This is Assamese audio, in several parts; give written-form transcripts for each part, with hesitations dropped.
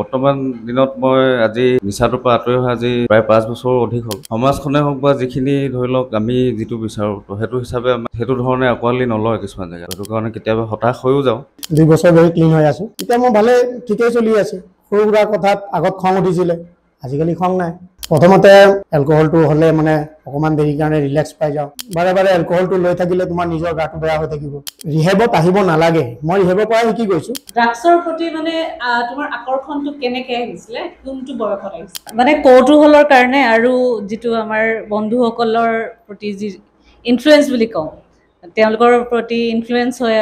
বৰ্তমান দিনত মই আজি নিচাটোৰ পৰা আঁতৰি অহা আজি প্ৰায় 5 বছৰ অধিক হ'ল। সমাজখনে হওক বা যিখিনি ধৰি লওক আমি যিটো বিচাৰোঁ তো সেইটো হিচাপে সেইটো ধৰণে আঁকোৱালি নলয় কিছুমান জেগাত। সেইটো কাৰণে কেতিয়াবা হতাশ হৈও যাওঁ। 2 বছৰ ধৰি ক্লিন হৈ আছোঁ। এতিয়া মোৰ ভালে ঠিকেই চলি আছে। সৰু সুৰা কথাত আগত খং উঠিছিলে, আজিকালি খং নাই। প্ৰথমতে এলকহলটো হ'লে মানে অকণমান দেৰি কাৰণে ৰিলেক্স পাই যাওঁ। বাৰে বাৰে এলকহলটো লৈ থাকিলে তোমাৰ নিজৰ গাটো বেয়া হৈ থাকিব। ৰিহেবত আহিব নালাগে, মই ৰিহেবৰ পৰাই শিকি গৈছোঁ। ড্ৰাগছৰ প্ৰতি মানে তোমাৰ আকৰ্ষণটো কেনেকৈ আহিছিলে, কোনটো বয়সত আহিছিলে? মানে কৌতূহলৰ কাৰণে আৰু যিটো আমাৰ বন্ধুসকলৰ প্ৰতি যি ইনফ্লুৱেঞ্চ বুলি কওঁ, তেওঁলোকৰ প্ৰতি ইনফ্লুৱেঞ্চ হৈ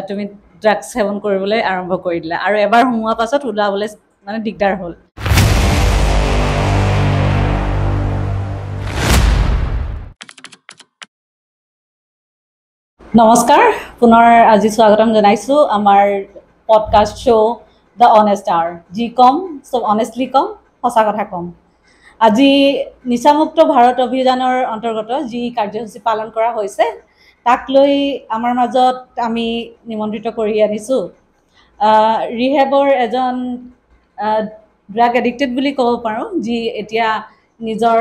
তুমি ড্ৰাগছ সেৱন কৰিবলৈ আৰম্ভ কৰি দিলা আৰু এবাৰ সোমোৱাৰ পাছত ওলাবলৈ মানে দিগদাৰ হ'ল। নমস্কাৰ, পুনৰ আজি স্বাগতম জনাইছোঁ আমাৰ podcast show' the honest hour. যি ক'ম চব অনেষ্টলি ক'ম, সঁচা কথা ক'ম। আজি নিচামুক্ত ভাৰত অভিযানৰ অন্তৰ্গত যি কাৰ্যসূচী পালন কৰা হৈছে তাক লৈ আমাৰ মাজত আমি নিমন্ত্ৰিত কৰি আনিছোঁ ৰিহেবৰ এজন ড্ৰাগ এডিক্টেড বুলি ক'ব পাৰোঁ, যি এতিয়া নিজৰ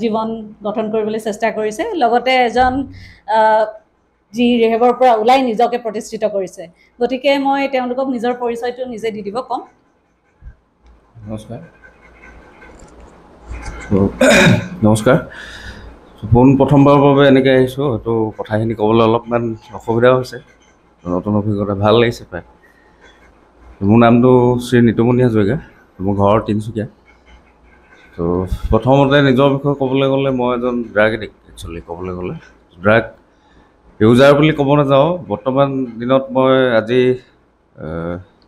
জীৱন গঠন কৰিবলৈ চেষ্টা কৰিছে, লগতে এজন যি ৰিহেবৰ পৰা ওলাই নিজকে প্ৰতিষ্ঠিত কৰিছে। গতিকে মই তেওঁলোকক নিজৰ পৰিচয়টো নিজে দি দিব ক'ম। নমস্কাৰ। প্ৰথমবাৰৰ বাবে এনেকৈ আহিছোঁ, হয়তো কথাখিনি ক'বলৈ অলপমান অসুবিধাও হৈছে। নতুন অভিজ্ঞতা, ভাল লাগিছে প্ৰায়। মোৰ নামটো শ্ৰী নিতুমণি হাজৰিকা, মোৰ ঘৰ তিনিচুকীয়া। তো প্ৰথমতে নিজৰ বিষয়ে ক'বলৈ গ'লে মই এজন ড্ৰাগ এডিক্ট। একচুৱেলি ক'বলৈ গ'লে ড্ৰাগ ইউজাৰ বুলি ক'ব নাযাওঁ। বৰ্তমান দিনত মই আজি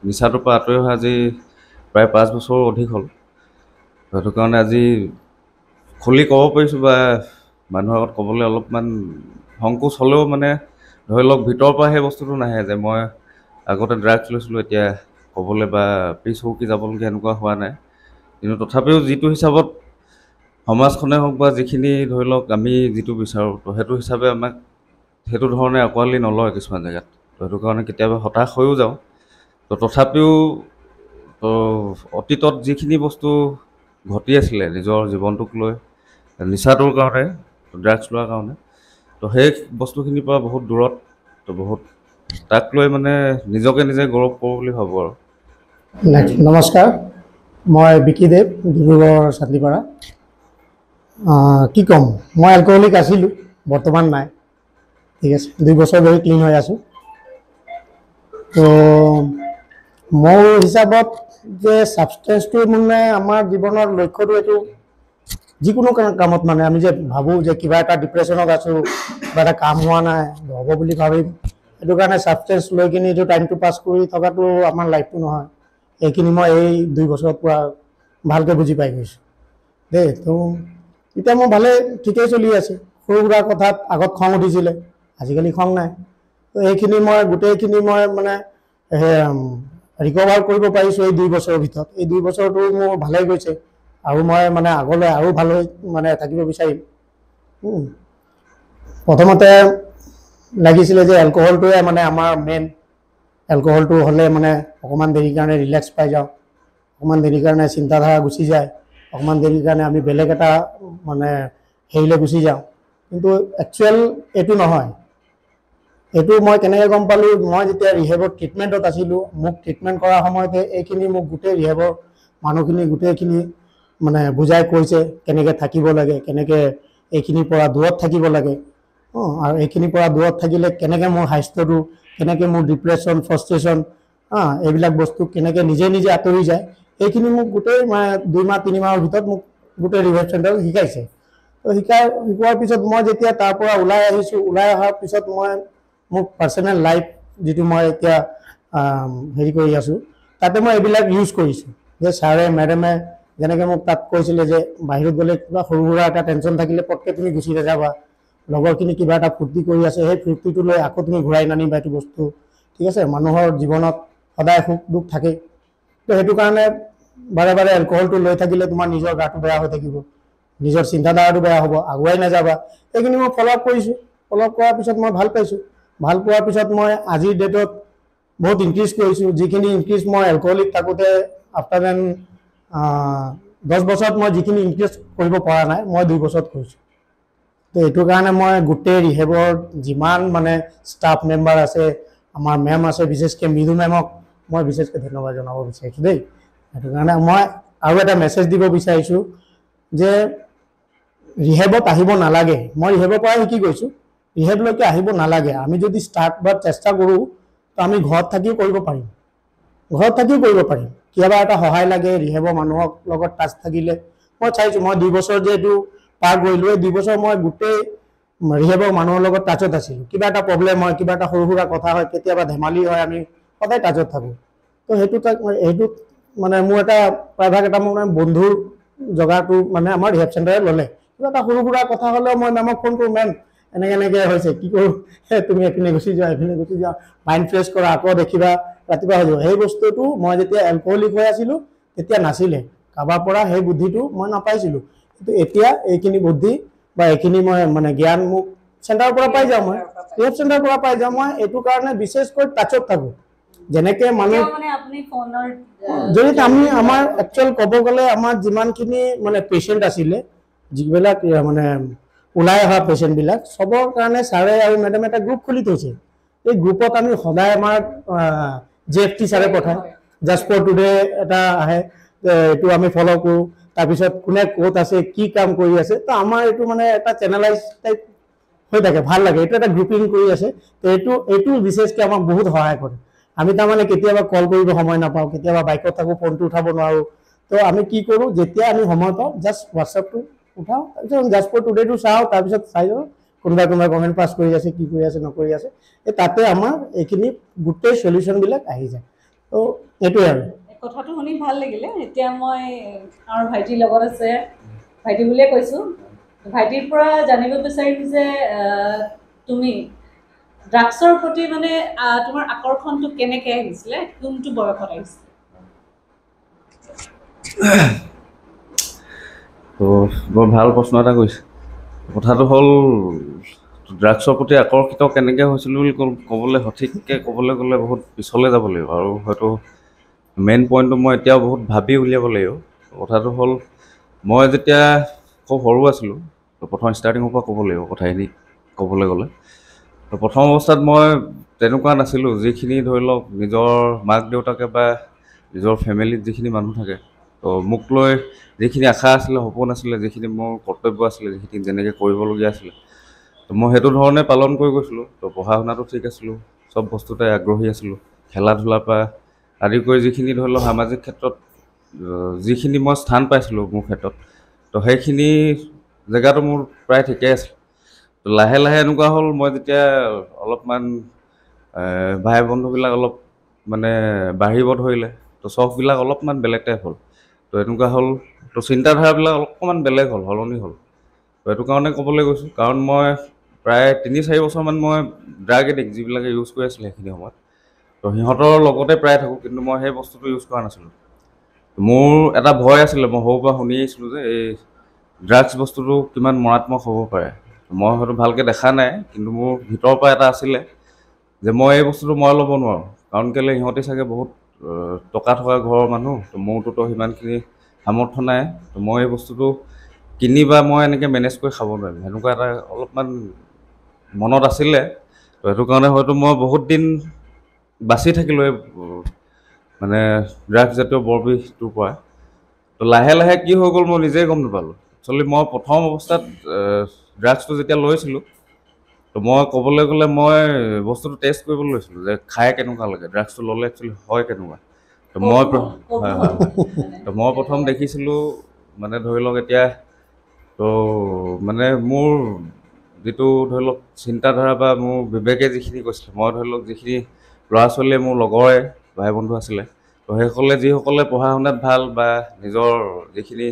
নিচাটোৰ পৰা আঁতৰি অহা আজি প্ৰায় 5 বছৰ অধিক হ'ল। সেইটো কাৰণে আজি খুলি ক'ব পাৰিছোঁ বা মানুহৰ আগত ক'বলৈ অলপমান সংকোচ হ'লেও মানে ধৰি লওক ভিতৰৰ পৰা সেই বস্তুটো নাহে যে মই আগতে ড্ৰাগছ লৈছিলোঁ, এতিয়া ক'বলৈ বা পিছ হুকি যাবলগীয়া এনেকুৱা হোৱা নাই। কিন্তু তথাপিও যিটো হিচাপত সমাজখনে হওক বা যিখিনি ধৰি লওক আমি যিটো বিচাৰোঁ তো সেইটো হিচাপে আমাক সেইটো ধৰণে আঁকোৱালি নলয় কিছুমান জেগাত। তো সেইটো কাৰণে কেতিয়াবা হতাশ হৈও যাওঁ। তো তথাপিও তো অতীতত যিখিনি বস্তু ঘটি আছিলে নিজৰ জীৱনটোক লৈ, নিচাটোৰ কাৰণে, ড্ৰাগছ লোৱাৰ কাৰণে, তো সেই বস্তুখিনিৰ পৰা বহুত দূৰত, তো বহুত তাক লৈ মানে নিজকে নিজে গৌৰৱ কৰোঁ বুলি ভাবোঁ আৰু। নমস্কাৰ, মই বিকিদেৱ, ডিব্ৰুগড় চাটলিপাৰা। কি ক'ম, মই এলকহলিক আছিলোঁ, বৰ্তমান নাই। ঠিক আছে, 2 বছৰ ধৰি ক্লিন হৈ আছোঁ। তো মোৰ হিচাপত যে ছাবষ্টেঞ্চটো মানে আমাৰ জীৱনৰ লক্ষ্যটো এইটো যিকোনো কামত মানে আমি যে ভাবোঁ যে কিবা এটা ডিপ্ৰেশ্যনত আছোঁ, কিবা এটা কাম হোৱা নাই, হ'ব বুলি ভাবিম, সেইটো কাৰণে ছাবষ্টেঞ্চ লৈ কিনি এইটো টাইমটো পাছ কৰি থকাটো আমাৰ লাইফটো নহয়। এইখিনি মই এই 2 বছৰত পূৰা ভালকৈ বুজি পাই গৈছোঁ দেই। তো এতিয়া মোৰ ভালে ঠিকেই চলি আছে। সৰু সুৰা কথাত আগত খং উঠিছিলে, আজিকালি খং নাই। তো এইখিনি মই গোটেইখিনি মই মানে ৰিকভাৰ কৰিব পাৰিছোঁ এই 2 বছৰৰ ভিতৰত। এই 2 বছৰটো মোৰ ভালেই গৈছে আৰু মই মানে আগলৈ আৰু ভাল হৈ মানে থাকিব বিচাৰিম। প্ৰথমতে লাগিছিলে যে এলকহলটোৱে মানে আমাৰ মেইন। এলকহলটো হ'লে মানে অকণমান দেৰি কাৰণে ৰিলেক্স পাই যাওঁ, অকণমান দেৰি কাৰণে চিন্তাধাৰা গুচি যায়, অকণমান দেৰি কাৰণে আমি বেলেগ এটা মানে হেৰিলৈ গুচি যাওঁ। কিন্তু একচুৱেল এইটো নহয়। এইটো মই কেনেকৈ গম পালোঁ, মই যেতিয়া ৰিহেবৰ ট্ৰিটমেণ্টত আছিলোঁ, মোক ট্ৰিটমেণ্ট কৰাৰ সময়তে এইখিনি মোক গোটেই ৰিহেবৰ মানুহখিনি গোটেইখিনি মানে বুজাই কৈছে কেনেকৈ থাকিব লাগে, কেনেকৈ এইখিনিৰ পৰা দূৰত থাকিব লাগে, আৰু এইখিনিৰ পৰা দূৰত থাকিলে কেনেকৈ মোৰ স্বাস্থ্যটো, কেনেকৈ মোৰ ডিপ্ৰেশ্যন, ফ্ৰাষ্ট্ৰেশ্যন, এইবিলাক বস্তু কেনেকৈ নিজে নিজে আঁতৰি যায়, এইখিনি মোক গোটেই 2 মাহ 3 মাহৰ ভিতৰত মোক গোটেই ৰিহেব চেণ্টাৰত শিকাইছে। তো শিকোৱাৰ পিছত মই যেতিয়া তাৰ পৰা ওলাই আহিছোঁ, ওলাই অহাৰ পিছত মই মোৰ পাৰ্চনেল লাইফ যিটো মই এতিয়া হেৰি কৰি আছোঁ, তাতে মই এইবিলাক ইউজ কৰিছোঁ। যে ছাৰে মেডামে যেনেকৈ মোক তাত কৈছিলে যে বাহিৰত গ'লে কিবা সৰু সুৰা এটা টেনশ্যন থাকিলে পটকৈ তুমি গুচি নাযাবা, লগৰখিনি কিবা এটা ফূৰ্তি কৰি আছে, সেই ফূৰ্তিটো লৈ আকৌ তুমি ঘূৰাই নানিবা এইটো বস্তু। ঠিক আছে, মানুহৰ জীৱনত সদায় সুখ দুখ থাকেই। তো সেইটো কাৰণে বাৰে বাৰে এলকহলটো লৈ থাকিলে তোমাৰ নিজৰ গাটো বেয়া হৈ থাকিব, নিজৰ চিন্তাধাৰাটো বেয়া হ'ব, আগুৱাই নাযাবা। এইখিনি মই ফ'ল' আপ কৰিছোঁ। ফ'ল' আপ কৰাৰ পিছত মই ভাল পাইছোঁ। ভাল পোৱাৰ পিছত মই আজিৰ ডেটত বহুত ইনক্ৰিজ কৰিছোঁ। যিখিনি ইনক্ৰিজ মই এলকহলিক থাকোঁতে আফটাৰ দেন 10 বছৰত মই যিখিনি ইনক্ৰিজ কৰিব পৰা নাই মই 2 বছৰত কৰিছোঁ তো এইটো কাৰণে মই গোটেই ৰিহেবৰ যিমান মানে ষ্টাফ মেম্বাৰ আছে আমাৰ মেম আছে বিশেষকৈ মৃদু মেমক মই বিশেষকৈ ধন্যবাদ জনাব বিচাৰিছোঁ দেই সেইটো কাৰণে মই আৰু এটা মেছেজ দিব বিচাৰিছোঁ যে ৰিহেবত আহিব নালাগে মই ৰিহেবৰ পৰা শিকি গৈছোঁ ৰিহেবলৈকে আহিব নালাগে আমি যদি ষ্টাৰ্ট বা চেষ্টা কৰোঁ তো আমি ঘৰত থাকিও কৰিব পাৰিম কেতিয়াবা এটা সহায় লাগে ৰিহেবৰ মানুহৰ লগত টাচ থাকিলে মই চাইছোঁ মই 2 বছৰ যে এইটো পাৰ কৰিলোঁ এই 2 বছৰ মই গোটেই ৰিহেবৰ মানুহৰ লগত টাচত আছিলোঁ কিবা এটা প্ৰব্লেম হয় কিবা এটা সৰু সুৰা কথা হয় কেতিয়াবা ধেমালি হয় আমি সদায় টাচত থাকোঁ তো সেইটোত মানে মোৰ এটা প্ৰায়ভাগ এটা মোৰ মানে বন্ধুৰ জগাটো মানে আমাৰ ৰিহেব চেণ্টাৰে ল'লে কিবা এটা সৰু সুৰা কথা হ'লেও মই মেমক ফোন কৰোঁ মেম এনেকৈ হৈছে কি কৰোঁ তুমি এইপিনে গুচি যোৱা মাইণ্ড ফ্ৰেছ কৰা আকৌ দেখিবা ৰাতিপুৱা হৈ যাব সেই বস্তুটো মই যেতিয়া এলকহলিক হৈ আছিলোঁ তেতিয়া নাছিলে কাৰোবাৰ পৰা সেই বুদ্ধিটো মই নাপাইছিলোঁ কিন্তু এতিয়া এইখিনি বুদ্ধি বা এইখিনি মই মানে জ্ঞান মোক চেণ্টাৰৰ পৰা পাই যাওঁ মই ৰিহেব চেণ্টাৰৰ পৰা পাই যাওঁ মই এইটো কাৰণে বিশেষকৈ টাচত থাকোঁ যেনেকৈ মানুহ যদি আমি আমাৰ একচুৱেল ক'ব গ'লে আমাৰ যিমানখিনি মানে পেচেণ্ট আছিলে যিবিলাক মানে ওলাই অহা পেচেণ্টবিলাক চবৰ কাৰণে ছাৰে আৰু মেডামে এটা গ্ৰুপ খুলি থৈছে এই গ্ৰুপত আমি সদায় আমাৰ JFT ছাৰে পঠায় জাষ্ট ফৰ টুডে এটা আহে এইটো আমি ফ'ল' কৰোঁ তাৰপিছত কোনে ক'ত আছে কি কাম কৰি আছে তো আমাৰ এইটো মানে এটা চেনেলাইজ টাইপ হৈ থাকে ভাল লাগে এইটো এটা গ্ৰুপিং কৰি আছে তো এইটো বিশেষকৈ আমাক বহুত সহায় কৰে আমি তাৰমানে কেতিয়াবা কল কৰিব সময় নাপাওঁ কেতিয়াবা বাইকত থাকোঁ ফোনটো উঠাব নোৱাৰোঁ তো আমি কি কৰোঁ যেতিয়া আমি সময় পাওঁ জাষ্ট হোৱাটছআপটো উঠাওঁ তাৰপিছত জাষ্ট ফৰ টুডেটো চাওঁ তাৰপিছত চাই যাওঁ কোনোবাই কমেণ্ট পাছ কৰি আছে কি কৰি আছে নকৰি আছে এই তাতে আমাৰ এইখিনি গোটেই চলিউশ্যনবিলাক আহি যায় তো এইটোৱে আৰু কথাটো শুনি ভাল লাগিলে এতিয়া মই আমাৰ ভাইটিৰ লগত আছে ভাইটি বুলিয়ে কৈছোঁ ভাইটিৰ পৰা জানিব বিচাৰিম যে তুমি ড্ৰাগছৰ প্ৰতি মানে তোমাৰ আকৰ্ষণটো কেনেকৈ আহিছিলে কোনটো বয়সত আহিছিলে তো বৰ ভাল প্ৰশ্ন এটা কৰিছে কথাটো হ'ল ড্ৰাগছৰ প্ৰতি আকৰ্ষিত কেনেকৈ হৈছিলোঁ বুলি ক'বলৈ সঠিককৈ ক'বলৈ গ'লে বহুত পিছলৈ যাব লাগিব আৰু হয়তো মেইন পইণ্টটো মই এতিয়াও বহুত ভাবি উলিয়াব লাগিব কথাটো হ'ল মই যেতিয়া খুব সৰু আছিলোঁ তো প্ৰথম ষ্টাৰ্টিঙৰ পৰা ক'ব লাগিব কথাখিনি ক'বলৈ গ'লে তো প্ৰথম অৱস্থাত মই তেনেকুৱা নাছিলোঁ যিখিনি ধৰি লওক নিজৰ মাক দেউতাকে বা নিজৰ ফেমিলিত যিখিনি মানুহ থাকে তো মোক লৈ যিখিনি আশা আছিলে সপোন আছিলে যিখিনি মোৰ কৰ্তব্য আছিলে যিখিনি যেনেকৈ কৰিবলগীয়া আছিলে তো মই সেইটো ধৰণে পালন কৰি গৈছিলোঁ তো পঢ়া শুনাটো ঠিক আছিলোঁ চব বস্তুতে আগ্ৰহী আছিলোঁ খেলা ধূলাৰ পৰা আদি কৰি যিখিনি ধৰি লওক সামাজিক ক্ষেত্ৰত যিখিনি মই স্থান পাইছিলোঁ মোৰ ক্ষেত্ৰত তো সেইখিনি জেগাটো মোৰ প্ৰায় ঠিকেই আছিল তো লাহে লাহে এনেকুৱা হ'ল মই যেতিয়া অলপমান ভাই বন্ধুবিলাক অলপ মানে বাঢ়িব ধৰিলে তো চখবিলাক অলপমান বেলেগ টাইপ হ'ল তো এনেকুৱা হ'ল তো চিন্তাধাৰাবিলাক অকণমান বেলেগ হ'ল সলনি হ'ল তো এইটো কাৰণে ক'বলৈ গৈছোঁ কাৰণ মই প্ৰায় 3-4 বছৰমান মই ড্ৰাগ এডিক্ট যিবিলাকে ইউজ কৰি আছিলে সেইখিনি সময়ত তো সিহঁতৰ লগতে প্ৰায় থাকোঁ কিন্তু মই সেই বস্তুটো ইউজ কৰা নাছিলোঁ মোৰ এটা ভয় আছিলে মই সৰুৰ পৰা শুনি আহিছিলোঁ যে এই ড্ৰাগছ বস্তুটো কিমান মাৰাত্মক হ'ব পাৰে মই হয়তো ভালকৈ দেখা নাই কিন্তু মোৰ ভিতৰৰ পৰা এটা আছিলে যে মই এই বস্তুটো মই ল'ব নোৱাৰোঁ কাৰণ কেলৈ সিহঁতে চাগে বহুত টকা থকা ঘৰৰ মানুহ তো মোৰটোতো সিমানখিনি সামৰ্থ্য নাই তো মই এই বস্তুটো কিনি বা মই এনেকৈ মেনেজ কৰি খাব নোৱাৰিম সেনেকুৱা এটা অলপমান মনত আছিলে তো সেইটো কাৰণে হয়তো মই বহুত দিন বাচি থাকিলোঁ এই মানে ড্ৰাগছ জাতীয় বৰবিহটোৰ পৰা তো লাহে লাহে কি হৈ গ'ল মই নিজেই গম নাপালোঁ একচুৱেলি মই প্ৰথম অৱস্থাত ড্ৰাগছটো যেতিয়া লৈছিলোঁ তো মই ক'বলৈ গ'লে মই বস্তুটো টেষ্ট কৰিবলৈ লৈছিলোঁ যে খাই কেনেকুৱা লাগে ড্ৰাগছটো ল'লে একচুৱেলি হয় কেনেকুৱা তো মই তো মই প্ৰথম দেখিছিলোঁ মানে ধৰি লওক এতিয়া তো মানে মোৰ যিটো ধৰি লওক চিন্তাধাৰা বা মোৰ বিবেকে যিখিনি কৈছিলে মই ধৰি লওক যিখিনি ল'ৰা ছোৱালীয়ে মোৰ লগৰে ভাই বন্ধু আছিলে তো সেইসকলে যিসকলে পঢ়া শুনাত ভাল বা নিজৰ যিখিনি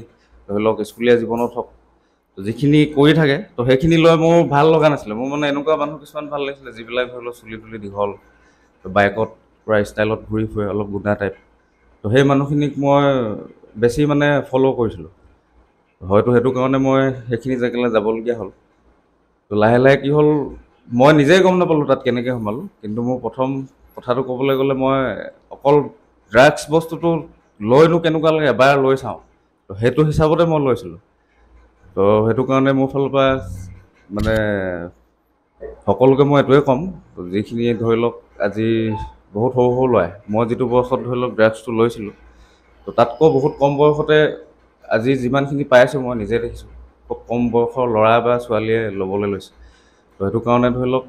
ধৰি লওক স্কুলীয়া জীৱনত হওক যিখিনি কৰি থাকে তো সেইখিনি লৈ মোৰ ভাল লগা নাছিলে মোৰ মানে এনেকুৱা মানুহ কিছুমান ভাল লাগিছিলে যিবিলাক ধৰি লওক চুলি তুলি দীঘল বাইকত পূৰা ষ্টাইলত ঘূৰি ফুৰে অলপ গুণা টাইপ তো সেই মানুহখিনিক মই বেছি মানে ফ'ল' কৰিছিলোঁ হয়তো সেইটো কাৰণে মই সেইখিনি জেগালৈ যাবলগীয়া হ'ল তো লাহে লাহে কি হ'ল মই নিজেই গম নাপালোঁ তাত কেনেকৈ সোমালোঁ কিন্তু মোৰ প্ৰথম কথাটো ক'বলৈ গ'লে মই অকল ড্ৰাগছ বস্তুটো লৈনো কেনেকুৱা লাগে এবাৰ লৈ চাওঁ, তো সেইটো হিচাপতে মই লৈছিলোঁ। তো সেইটো কাৰণে মোৰ ফালৰ পৰা মানে সকলোকে মই এইটোৱে ক'ম, যিখিনি ধৰি লওক আজি বহুত সৰু সৰু ল'ৰাই, মই যিটো বয়সত ধৰি লওক ড্ৰাগছটো লৈছিলোঁ, তো তাতকৈ বহুত কম বয়সতে আজি যিমানখিনি পাই আছোঁ মই নিজে দেখিছোঁ, খুব কম বয়সৰ ল'ৰা বা ছোৱালীয়ে ল'বলৈ লৈছে। তো সেইটো কাৰণে ধৰি লওক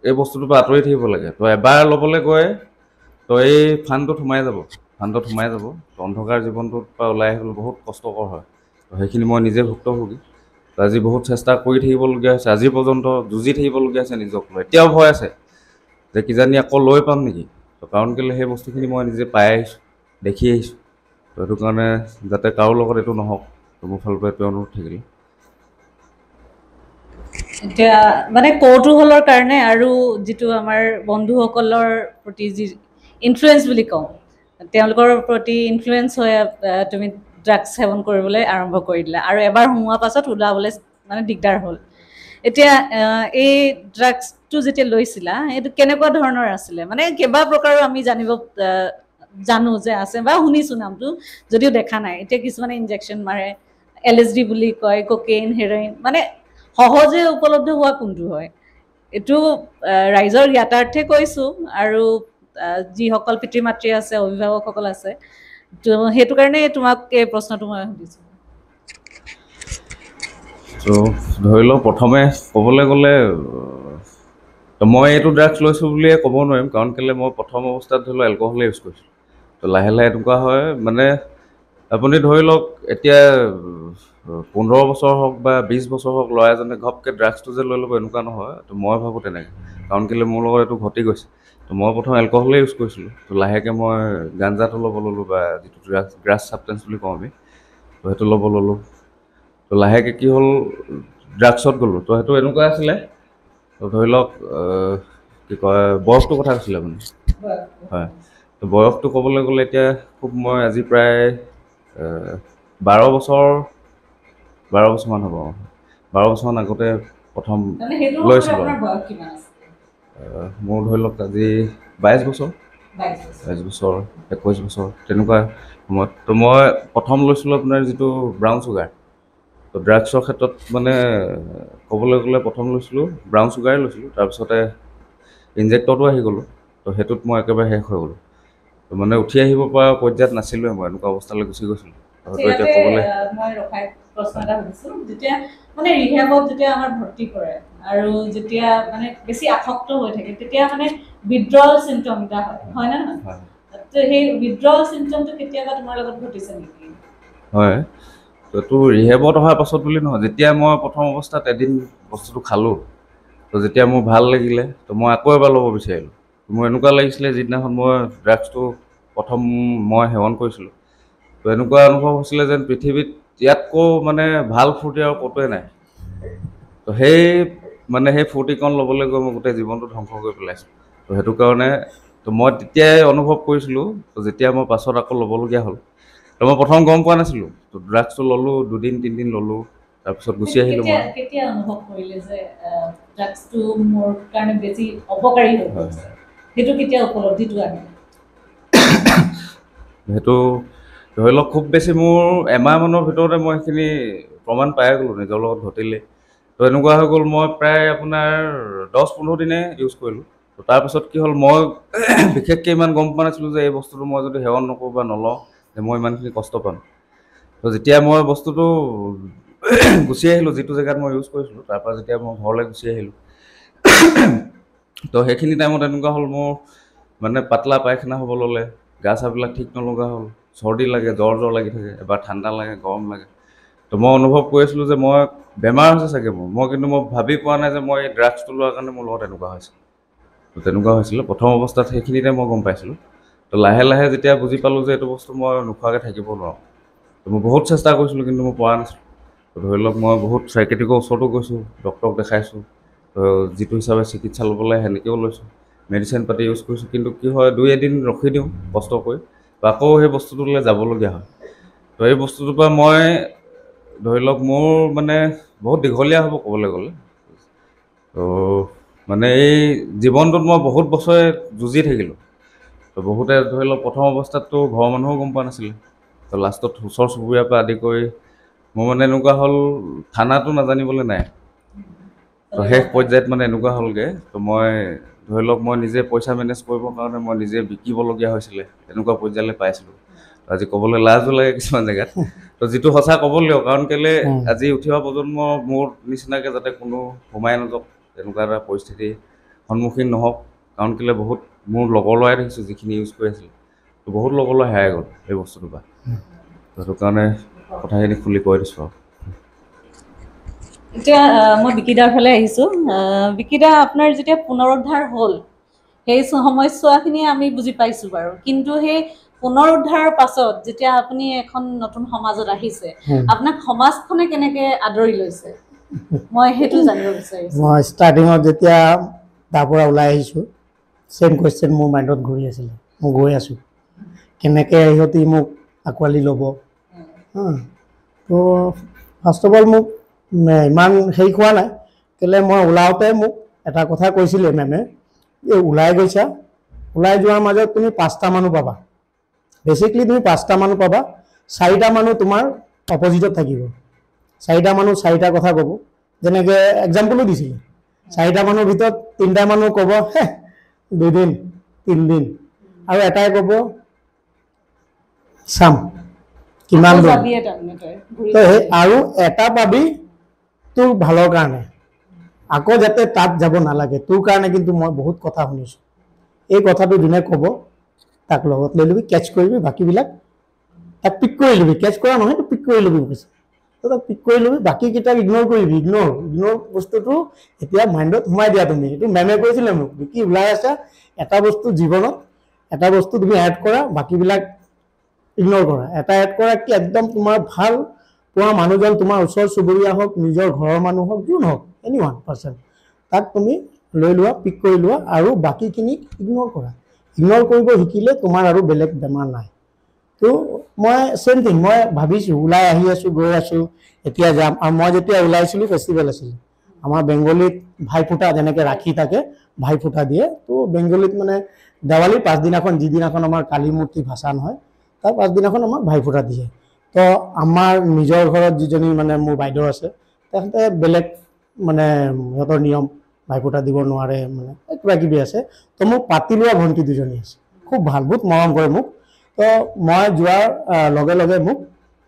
এই বস্তুটোৰ পৰা আঁতৰি থাকিব লাগে। তো এবাৰ ল'বলৈ গৈ তো এই ফাণ্ডটোত সোমাই যাব, তো অন্ধকাৰ জীৱনটোৰ পৰা ওলাই আহিবলৈ বহুত কষ্টকৰ হয়। তো সেইখিনি মই নিজে ভুক্তভোগী। তো আজি বহুত চেষ্টা কৰি থাকিবলগীয়া হৈছে, আজি পৰ্যন্ত যুঁজি থাকিবলগীয়া হৈছে নিজক লৈ। এতিয়াও ভয় আছে যে কিজানি আকৌ লৈ পাম নেকি। তো কাৰণ কেলৈ সেই বস্তুখিনি মই নিজে পাই আহিছোঁ, দেখি আহিছোঁ। তো সেইটো কাৰণে যাতে কাৰো লগত এইটো নহওক, তো মোৰ ফালৰ পৰা এইটো অনুৰোধ থাকিলে। এতিয়া মানে কৌতূহলৰ কাৰণে আৰু যিটো আমাৰ বন্ধুসকলৰ প্ৰতি যি ইনফ্লুৱেঞ্চ বুলি কওঁ, তেওঁলোকৰ প্ৰতি ইনফ্লুৱেঞ্চ হৈ তুমি ড্ৰাগছ সেৱন কৰিবলৈ আৰম্ভ কৰি দিলা, আৰু এবাৰ সোমোৱাৰ পাছত ওলাবলৈ মানে দিগদাৰ হ'ল। এতিয়া এই ড্ৰাগছটো যেতিয়া লৈছিলা, এইটো কেনেকুৱা ধৰণৰ আছিলে? মানে কেইবা প্ৰকাৰৰ আমি জানো যে আছে বা শুনিছোঁ নামটো, যদিও দেখা নাই। এতিয়া কিছুমানে ইনজেকশ্যন মাৰে, LSD বুলি কয়, কোকেইন, হেৰইন, মানে সহজে উপলব্ধ হোৱা কোনটো হয়? এইটো ৰাইজৰ জ্ঞাতাৰ্থে কৈছোঁ, আৰু যিসকল পিতৃ মাতৃ আছে, অভিভাৱকসকল আছে, তো সেইটো কাৰণে তোমাক এই প্ৰশ্নটো মই সুধিছোঁ। তো ধৰি লওক প্ৰথমে ক'বলৈ গ'লে তো মই এইটো ড্ৰাগছ লৈছোঁ বুলিয়ে ক'ব নোৱাৰিম, কাৰণ কেলৈ মই প্ৰথম অৱস্থাত ধৰি লওক এলকহলে ইউজ কৰিছোঁ। তো লাহে লাহে এনেকুৱা হয়, মানে আপুনি ধৰি লওক এতিয়া 15 বছৰ হওক বা 20 বছৰ হওক, ল'ৰা এজনে ঘপকৈ ড্ৰাগছটো যে লৈ ল'ব এনেকুৱা নহয়। তো মই ভাবোঁ তেনেকৈ, কাৰণ কেলৈ মোৰ লগত এইটো ঘটি গৈছে। তো মই প্ৰথম এলকহলে ইউজ কৰিছিলোঁ, তো লাহেকৈ মই গাঞ্জাটো ল'ব ল'লোঁ, বা যিটো গ্ৰাছ ছাবষ্টেঞ্চ বুলি কওঁ আমি, তো সেইটো ল'ব ল'লোঁ। তো লাহেকৈ কি হ'ল, ড্ৰাগছত গ'লোঁ। তো সেইটো এনেকুৱা আছিলে, তো ধৰি লওক কি কয়, বয়সটোৰ কথা কৈছিলে আপুনি? হয়। তো বয়সটো ক'বলৈ গ'লে এতিয়া খুব মই আজি প্ৰায় 12 বছৰমান হ'ব। 12 বছৰমান আগতে প্ৰথম লৈছিলোঁ আৰু। মোৰ ধৰি লওক আজি 22 বছৰ, 21 বছৰ তেনেকুৱা সময়ত। তো মই প্ৰথম লৈছিলোঁ আপোনাৰ যিটো ব্ৰাউন চুগাৰ। তো ড্ৰাগছৰ ক্ষেত্ৰত মানে ক'বলৈ গ'লে প্ৰথম লৈছিলোঁ ব্ৰাউন চুগাৰে লৈছিলোঁ, তাৰপিছতে ইনজেক্টৰটো আহি গ'লোঁ। তো সেইটোত মই একেবাৰে শেষ হৈ গ'লোঁ। তো মানে উঠি আহিব পৰা পৰ্যায়ত নাছিলোঁৱে, মই এনেকুৱা অৱস্থালৈ গুচি গৈছিলোঁ। হয়তো এতিয়া ক'বলৈ মই ৰখাই প্ৰশ্ন এটা সুধিছোঁ, যেতিয়া মানে ৰিহেবত যেতিয়া আমাৰ ভৰ্তি কৰে, আৰু যেতিয়া মানে বেছি আসক্ত হৈ থাকে, তেতিয়া মানে withdrawal symptom এটা হয় নে নহয়? হয়। তো সেই withdrawal symptomটো কেতিয়াবা তোমাৰ লগত ঘটিছে নেকি? হয়, তো এইটো ৰিহেবত অহাৰ পাছত বুলি নহয়, যেতিয়া মই প্ৰথম অৱস্থাত এদিন বস্তুটো খালোঁ, তো যেতিয়া মোৰ ভাল লাগিলে, তো মই আকৌ এবাৰ ল'ব বিচাৰিলোঁ। মোৰ এনেকুৱা লাগিছিলে যিদিনাখন মই ড্ৰাগছটো প্ৰথম মই সেৱন কৰিছিলোঁ, তো এনেকুৱা অনুভৱ হৈছিলে যেন পৃথিৱীত ইয়াতকৈ মানে ভাল ফূৰ্তি আৰু ক'তোৱে নাই। তো সেই ফূৰ্তিকণ ল'বলৈ গৈ মই গোটেই জীৱনটো ধ্বংস কৰি পেলাইছোঁ। তো সেইটো কাৰণে তো মই তেতিয়াই অনুভৱ কৰিছিলোঁ, তো যেতিয়া মই পাছত আকৌ ল'বলগীয়া হ'ল, তো মই প্ৰথম গম পোৱা নাছিলোঁ। তো ড্ৰাগছটো ল'লোঁ, 2-3 দিন ল'লোঁ, তাৰপিছত গুচি আহিলোঁ মই। কেতিয়া অনুভৱ কৰিলে যে ড্ৰাগছটো মোৰ কাৰণে বেছি অপকাৰী হৈ গৈছে? সেইটো কেতিয়া উপলব্ধিটো আহিলে? সেইটো ধৰি লওক খুব বেছি মোৰ এমাহমানৰ ভিতৰতে মই সেইখিনি প্ৰমাণ পাই গ'লোঁ, নিজৰ লগত ঘটিলে। তো এনেকুৱা হৈ গ'ল, মই প্ৰায় আপোনাৰ 10-15 দিনে ইউজ কৰিলোঁ। তো তাৰপিছত কি হ'ল, মই বিশেষকৈ ইমান গম পোৱা নাছিলোঁ যে এই বস্তুটো মই যদি সেৱন নকৰোঁ বা নলওঁ, যে মই ইমানখিনি কষ্ট পাম। তো যেতিয়া মই বস্তুটো গুচি আহিলোঁ, যিটো জেগাত মই ইউজ কৰিছিলোঁ, তাৰপৰা যেতিয়া মই ঘৰলৈ গুচি আহিলোঁ, তো সেইখিনি টাইমত এনেকুৱা হ'ল, মোৰ মানে পাতলা পায়খানা হ'ব ল'লে, গা চাবিলাক ঠিক নলগা হ'ল, চৰ্দি লাগে, জ্বৰ লাগি থাকে, এবাৰ ঠাণ্ডা লাগে, গৰম লাগে। তো মই অনুভৱ কৰিছিলোঁ যে মই বেমাৰ হৈছে চাগে মোৰ। কিন্তু মই ভাবি পোৱা নাই যে মই এই ড্ৰাগছটো লোৱাৰ কাৰণে মোৰ লগত এনেকুৱা হৈছে। তো তেনেকুৱা হৈছিলে প্ৰথম অৱস্থাত, সেইখিনিতে মই গম পাইছিলোঁ। তো লাহে লাহে যেতিয়া বুজি পালোঁ যে এইটো বস্তু মই নোখোৱাকৈ থাকিব নোৱাৰোঁ, তো মই বহুত চেষ্টা কৰিছিলোঁ, কিন্তু মই পৰা নাছিলোঁ। তো ধৰি লওক মই বহুত চাইকেট্ৰিকৰ ওচৰতো গৈছোঁ, ডক্টৰক দেখাইছোঁ, তো যিটো হিচাপে চিকিৎসা ল'ব লাগে সেনেকৈও লৈছোঁ, মেডিচিন পাতি ইউজ কৰিছোঁ। কিন্তু কি হয়, 2-এদিন ৰখি দিওঁ কষ্ট কৰি, তো আকৌ সেই বস্তুটোলৈ যাবলগীয়া হয়। তো এই বস্তুটোৰ পৰা মই ধৰি লওক মোৰ মানে বহুত দীঘলীয়া হ'ব ক'বলৈ গ'লে। তো মানে এই জীৱনটোত মই বহুত বছৰে যুঁজি থাকিলোঁ। তো বহুতে ধৰি লওক প্ৰথম অৱস্থাততো ঘৰৰ মানুহেও গম পোৱা নাছিলে। তো লাষ্টত ওচৰ চুবুৰীয়াৰ পৰা আদি কৰি মোৰ মানে এনেকুৱা হ'ল থানাটো নাজানিবলৈ নাই। তো শেষ পৰ্যায়ত মানে এনেকুৱা হ'লগৈ, তো মই ধৰি লওক মই নিজে পইচা মেনেজ কৰিবৰ কাৰণে মই নিজে বিকিবলগীয়া হৈছিলে, এনেকুৱা পৰ্যায়লৈ পাইছিলোঁ। আজি ক'বলৈ লাজো লাগে কিছুমান জেগাত, তো যিটো সঁচা ক'ব লাগিব, কাৰণ কেলৈ আজি উঠি অহা প্ৰজন্ম মোৰ নিচিনাকৈ যাতে কোনো সোমাই নাযাওক তেনেকুৱা এটা পৰিস্থিতিৰ সন্মুখীন নহওক। কাৰণ কেলৈ বহুত মোৰ লগৰ ল'ৰাই দেখিছোঁ যিখিনি ইউজ কৰি আছিল, তো বহুত লগৰ ল'ৰাই হেৰাই গ'ল এই বস্তুটোৰ পৰা। সেইটো কাৰণে কথাখিনি খুলি কৈ দিছোঁ আৰু। এতিয়া মই বিকিদাৰ ফালে আহিছোঁ। বিকিদা, আপোনাৰ যেতিয়া পুনৰুদ্ধাৰ হ'ল সেই সময়ছোৱাখিনি আমি বুজি পাইছোঁ বাৰু, কিন্তু সেই পুনৰুদ্ধাৰৰ পাছত যেতিয়া আপুনি এখন নতুন সমাজত আহিছে, আপোনাক সমাজখনে কেনেকৈ আদৰি লৈছে, মই সেইটো জানিব বিচাৰিছোঁ। মই ষ্টাৰ্টিঙত যেতিয়া তাৰ পৰা ওলাই আহিছোঁ, ছেম কুৱেশ্যন মোৰ মাইণ্ডত ঘূৰি আছিলে। মই গৈ আছোঁ, কেনেকৈ সিহঁতি মোক আঁকোৱালি ল'ব। তো ফাৰ্ষ্ট অফ অল মোক ইমান হেৰি খোৱা নাই, কেলৈ মই ওলাওঁতে মোক এটা কথা কৈছিলে মেমে, এই ওলাই গৈছা, ওলাই যোৱাৰ মাজত তুমি 5টা মানুহ পাবা। বেচিকলি তুমি 5টা মানুহ পাবা, 4টা মানুহ তোমাৰ অপজিটত থাকিব। 4টা মানুহ 4টা কথা ক'ব। যেনেকৈ এক্সাম্পলো দিছিলে, 4টা মানুহৰ ভিতৰত 3টা মানুহ ক'ব হে 2 দিন 3 দিন, আৰু এটাই ক'ব চাম কিমান দূৰ। তো সেই আৰু এটা পাবি তোৰ ভালৰ কাৰণে, আকৌ যাতে তাত যাব নালাগে তোৰ কাৰণে। কিন্তু মই বহুত কথা শুনিছোঁ, এই কথাটো যোনে ক'ব তাক লগত লৈ ল'বি, কেটচ কৰিবি, বাকীবিলাক তাক পিক কৰি ল'বি। কেটচ কৰা নহয়, তো পিক কৰি ল'বি কৈছে। তো তাক পিক কৰি ল'বি, বাকীকেইটাক ইগন'ৰ কৰিবি। ইগন'ৰ বস্তুটো এতিয়া মাইণ্ডত সোমাই দিয়া তুমি। এইটো মেমে কৈছিলে মোক, কি ওলাই আছা, এটা বস্তু জীৱনত এটা বস্তু তুমি এড কৰা, বাকীবিলাক ইগন'ৰ কৰা। এটা এড কৰা কি, একদম তোমাৰ ভাল পোৱা মানুহজন, তোমাৰ ওচৰ চুবুৰীয়া হওক, নিজৰ ঘৰৰ মানুহ হওক, যোন হওক, এনি ওৱান পাৰ্চন, তাক তুমি লৈ লোৱা, পিক কৰি লোৱা, আৰু বাকীখিনিক ইগন'ৰ কৰা। ইগন'ৰ কৰিব শিকিলে তোমাৰ আৰু বেলেগ বেমাৰ নাই। তো মই ছেম থিং, মই ভাবিছোঁ ওলাই আহি আছোঁ, গৈ আছোঁ, এতিয়া যাম। আৰু মই যেতিয়া ওলাইছিলোঁ ফেষ্টিভেল আছিলে আমাৰ বেংগলীত, ভাইফোঁটা যেনেকৈ ৰাখি থাকে, ভাইফোঁটা দিয়ে। তো বেংগলীত মানে দেৱালীৰ পাছদিনাখন, যিদিনাখন আমাৰ কালী মূৰ্তি ভাসান হয়, তাৰ পাছদিনাখন আমাক ভাইফোঁটা দিয়ে। তো আমাৰ নিজৰ ঘৰত যিজনী মানে মোৰ বাইদেউ আছে, তেখেতে বেলেগ মানে সিহঁতৰ নিয়ম, ভাইফোঁটা দিব নোৱাৰে, মানে কিবা কিবি আছে। তো মোক পাতি লোৱা ভণ্টি দুজনী আছে, খুব ভাল, বহুত মৰম কৰে মোক। তো মই যোৱাৰ লগে লগে মোক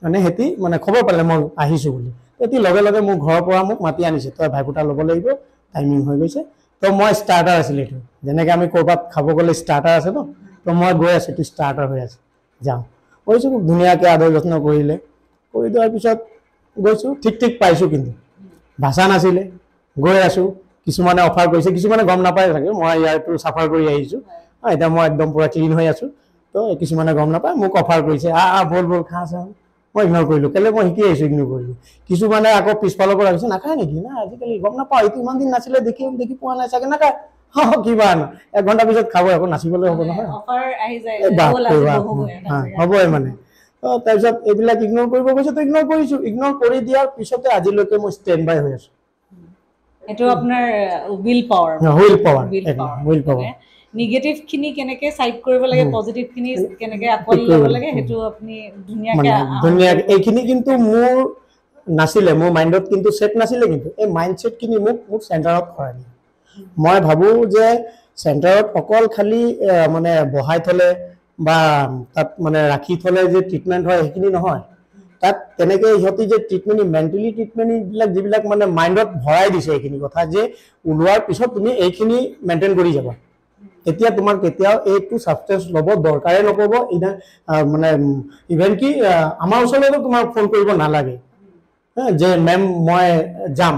মানে সিহঁতি মানে খবৰ পালে মই আহিছোঁ বুলি, সিহঁতি লগে লগে মোৰ ঘৰৰ পৰা মোক মাতি আনিছে, তই ভাইফোঁটা ল'ব লাগিব, টাইমিং হৈ গৈছে। তো মই ষ্টাৰ্টাৰ আছিলোঁ এইটো, যেনেকৈ আমি ক'ৰবাত খাব গ'লে ষ্টাৰ্টাৰ আছে ন, তো মই গৈ আছোঁ, এইটো ষ্টাৰ্টাৰ হৈ আছে, যাওঁ। গৈছোঁ, খুব ধুনীয়াকৈ আদৰ যত্ন কৰিলে। কৰি দিয়াৰ পিছত গৈছোঁ, ঠিক পাইছোঁ। কিন্তু ভাষা নাছিলে, গৈ আছোঁ। কিছুমানে অফাৰ কৰিছে, কিছুমানে গম নাপায় চাগে মই ইয়াৰটো চাফাৰ কৰি আহিছোঁ, এতিয়া মই একদম পূৰা ক্লিন হৈ আছোঁ। তো কিছুমানে গম নাপায়, মোক অফাৰ কৰিছে, ব'ল খা চাওঁ। মই ইগন'ৰ কৰিলোঁ, কেলৈ মই শিকি আহিছোঁ, ইগন'ৰ কৰিলোঁ। কিছুমানে আকৌ পিছফালৰ পৰা আহিছে, নাখায় নেকি, না আজিকালি গম নাপাওঁ, এইটো ইমান দিন নাছিলে, দেখি পোৱা নাই চাগে, নাখায়। কিবা 1 ঘণ্টা পিছত খাব, আকৌ নাচিবলৈ হ'ব নহয়, হ'বই মানে। তাৰপিছত এইবিলাক ইগন'ৰ কৰিব গৈছে, তো ইগন'ৰ কৰিছোঁ। ইগন'ৰ কৰি দিয়াৰ পিছতে আজিলৈকে মই ষ্টেণ্ড বাই হৈ আছোঁ। এইটো আপোনাৰ উইল পাৱাৰ। Will power. নিগেটিভখিনি কেনেকৈ চাইড কৰিব লাগে, পজিটিভখিনি কেনেকৈ আঁকোৱালি ল'ব লাগে, সেইটো আপুনি ধুনীয়াকৈ এইখিনি কিন্তু মোৰ নাছিলে, মোৰ মাইণ্ডত কিন্তু ছেট নাছিলে। কিন্তু এই মাইণ্ড ছেটখিনি মোক চেণ্টাৰত কৰাই দিয়ে। মই ভাবোঁ যে চেণ্টাৰত অকল খালি মানে বহাই থ'লে বা তাত মানে ৰাখি থ'লে যে ট্ৰিটমেণ্ট হয়, সেইখিনি নহয়। তাত তেনেকৈ সিহঁতি যে ট্ৰিটমেণ্ট, মেণ্টেলি ট্ৰিটমেণ্টবিলাক যিবিলাক মানে মাইণ্ডত ভৰাই দিছে, এইখিনি কথা যে ওলোৱাৰ পিছত তুমি এইখিনি মেইনটেইন কৰি যাবা, তেতিয়া তোমাৰ কেতিয়াও এইটো ছাবষ্টেঞ্চ ল'ব দৰকাৰে নপৰিব। মানে ইভেন কি আমাৰ ওচৰলৈতো তোমাৰ ফোন কৰিব নালাগে যে মেম মই যাম।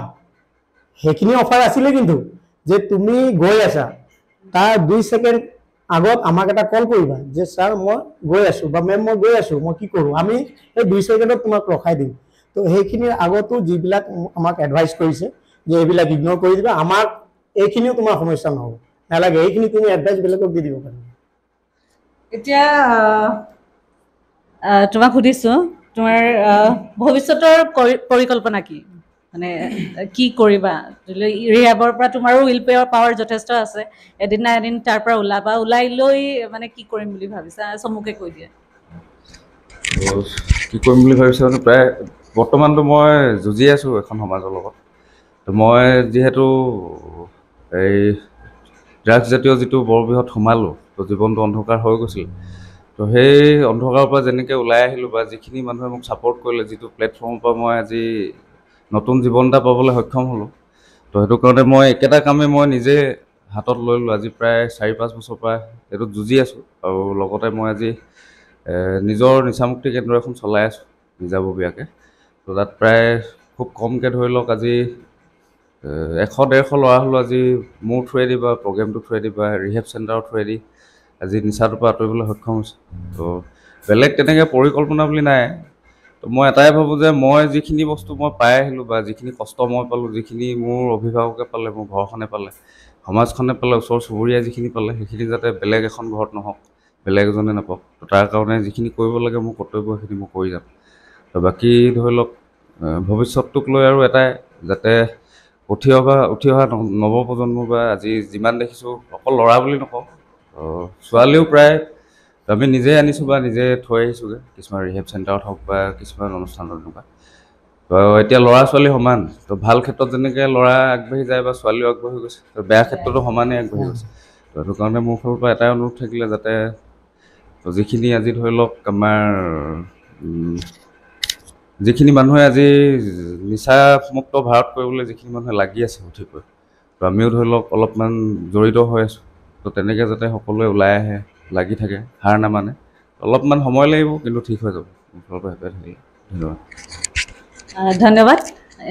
সেইখিনি অফাৰ আছিলে, কিন্তু যে তুমি গৈ আছা তাৰ 2 ছেকেণ্ড আগত আমাক এটা কল কৰিবা যে ছাৰ মই গৈ আছোঁ, বা মেম মই গৈ আছোঁ, মই কি কৰোঁ, আমি এই 2 ছেকেণ্ডত তোমাক ৰখাই দিম। তো সেইখিনিৰ আগতো যিবিলাক আমাক এডভাইচ কৰিছে যে এইবিলাক ইগন'ৰ কৰি দিবা, আমাক এইখিনিও তোমাৰ সমস্যা নহ'ব, নালাগে, এইখিনি তুমি এডভাইচ বেলেগক দি দিব পাৰিবা। এতিয়া তোমাক সুধিছোঁ, তোমাৰ ভৱিষ্যতৰ পৰিকল্পনা কি, মানে কি কৰিবা? ৰিহাবৰ পৰা তোমাৰো উইল পাৱাৰ যথেষ্ট আছে, এদিন না এদিন তাৰ পৰা ওলাবা, ওলাই লৈ মানে কি কৰিম বুলি ভাবিছা, চমুকে কৈ দিয়া। কি কৰিম বুলি ভাবিছোঁ মানে প্ৰায় বৰ্তমানটো মই যুঁজি আছোঁ এখন সমাজৰ লগত। তো মই যিহেতু এই ড্ৰাগছ জাতীয় যিটো বৰ বৃহৎ সোমালোঁ, তো জীৱনটো অন্ধকাৰ হৈ গৈছিল। তো সেই অন্ধকাৰৰ পৰা যেনেকৈ ওলাই আহিলোঁ বা যিখিনি মানুহে মোক ছাপৰ্ট কৰিলে, যিটো প্লেটফৰ্মৰ পৰা মই আজি নতুন জীৱন এটা পাবলৈ সক্ষম হ'লোঁ, তো সেইটো কাৰণে মই একেটা কামেই মই নিজে হাতত লৈ ল'লোঁ। আজি প্ৰায় 4-5 বছৰৰ পৰা এইটোত যুঁজি আছোঁ আৰু লগতে মই আজি নিজৰ নিচামুক্তি কেন্দ্ৰ এখন চলাই আছোঁ নিজাববীয়াকৈ। তো তাত প্ৰায় খুব কমকৈ ধৰি লওক আজি 100-150 ল'ৰা হ'লেও আজি মোৰ থ্ৰুৱেদি বা প্ৰগ্ৰেমটোৰ থ্ৰুৱেদি বা ৰিহেব চেণ্টাৰৰ থ্ৰুৱেদি আজি নিচাটোৰ পৰা আঁতৰিবলৈ সক্ষম হৈছে। তো বেলেগ তেনেকৈ পৰিকল্পনা বুলি নাই। তো মই এটাই ভাবোঁ যে মই যিখিনি বস্তু মই পাই আহিলোঁ বা যিখিনি কষ্ট মই পালোঁ, যিখিনি মোৰ অভিভাৱকে পালে, মোৰ ঘৰখনে পালে, সমাজখনে পালে, ওচৰ চুবুৰীয়াই যিখিনি পালে, সেইখিনি যাতে বেলেগ এখন ঘৰত নহওক, বেলেগ এজনে নাপাওক। তো তাৰ কাৰণে যিখিনি কৰিব লাগে মোৰ কৰ্তব্য, সেইখিনি মই কৰি যাম। তো বাকী ধৰি লওক ভৱিষ্যতটোক লৈ আৰু এটাই, যাতে উঠি অহা নৱপ্ৰজন্ম বা আজি যিমান দেখিছোঁ, অকল ল'ৰা বুলি নকওঁ, ছোৱালীও প্ৰায় আমি নিজে আনিছোঁ বা নিজে থৈ আহিছোঁগৈ কিছুমান ৰিহেব চেণ্টাৰত হওক বা কিছুমান অনুষ্ঠানত এনেকুৱা। তো এতিয়া ল'ৰা ছোৱালী সমান। তো ভাল ক্ষেত্ৰত যেনেকৈ ল'ৰা আগবাঢ়ি যায় বা ছোৱালীও আগবাঢ়ি গৈছে, তো বেয়া ক্ষেত্ৰতো সমানেই আগবাঢ়ি গৈছে। তো সেইটো কাৰণে মোৰ ফালৰ পৰা এটাই অনুৰোধ থাকিলে, যাতে যিখিনি আজি ধৰি লওক আমাৰ যিখিনি মানুহে আজি নিচামুক্ত ভাৰত কৰিবলৈ যিখিনি মানুহে লাগি আছে সঠিককৈ, তো আমিও ধৰি লওক অলপমান জড়িত হৈ আছোঁ। তো তেনেকৈ যাতে সকলোৱে ওলাই আহে, লাগি থাকে, হাৰ নামানে। অলপমান সময় লাগিব, কিন্তু ঠিক হৈ যাব। মোৰ ফালৰ পৰা সেইটোৱে থাকিলে। ধন্যবাদ। ধন্যবাদ।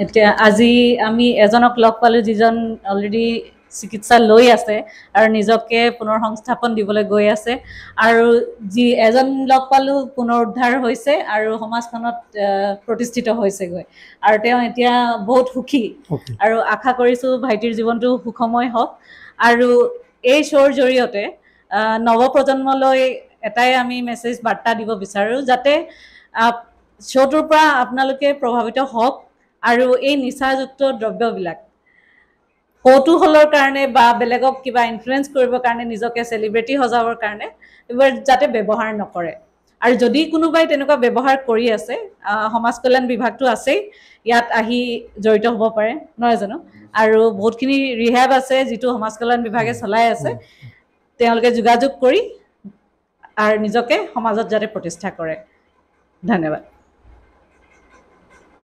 এতিয়া আজি আমি এজনক লগ পালোঁ যিজন অলৰেডি চিকিৎসা লৈ আছে আৰু নিজকে পুনৰ সংস্থাপন দিবলৈ গৈ আছে, আৰু এজন লগ পালোঁ পুনৰুদ্ধাৰ হৈছে আৰু সমাজখনত প্ৰতিষ্ঠিত হৈছেগৈ, আৰু তেওঁ এতিয়া বহুত সুখী। আৰু আশা কৰিছোঁ ভাইটিৰ জীৱনটো সুখময় হওক। আৰু এই শ্ব'ৰ জৰিয়তে নৱপ্ৰজন্মলৈ এটাই আমি বাৰ্তা দিব বিচাৰোঁ, যাতে শ্ব'টোৰ পৰা আপোনালোকে প্ৰভাৱিত হওক আৰু এই নিচাযুক্ত দ্ৰব্যবিলাক কৌতূহলৰ কাৰণে বা বেলেগক কিবা ইনফ্লুৱেঞ্চ কৰিবৰ কাৰণে, নিজকে চেলিব্ৰিটি সজাবৰ কাৰণে এইবোৰ যাতে ব্যৱহাৰ নকৰে। আৰু যদি কোনোবাই তেনেকুৱা ব্যৱহাৰ কৰি আছে, সমাজ কল্যাণ বিভাগটো আছেই, ইয়াত আহি জড়িত হ'ব পাৰে, নহয় জানো? আৰু বহুতখিনি ৰিহেব আছে যিটো সমাজ কল্যাণ বিভাগে চলাই আছে। তেওঁলোকে যোগাযোগ কৰি আৰু নিজকে সমাজত যাতে প্ৰতিষ্ঠা কৰে। ধন্যবাদ।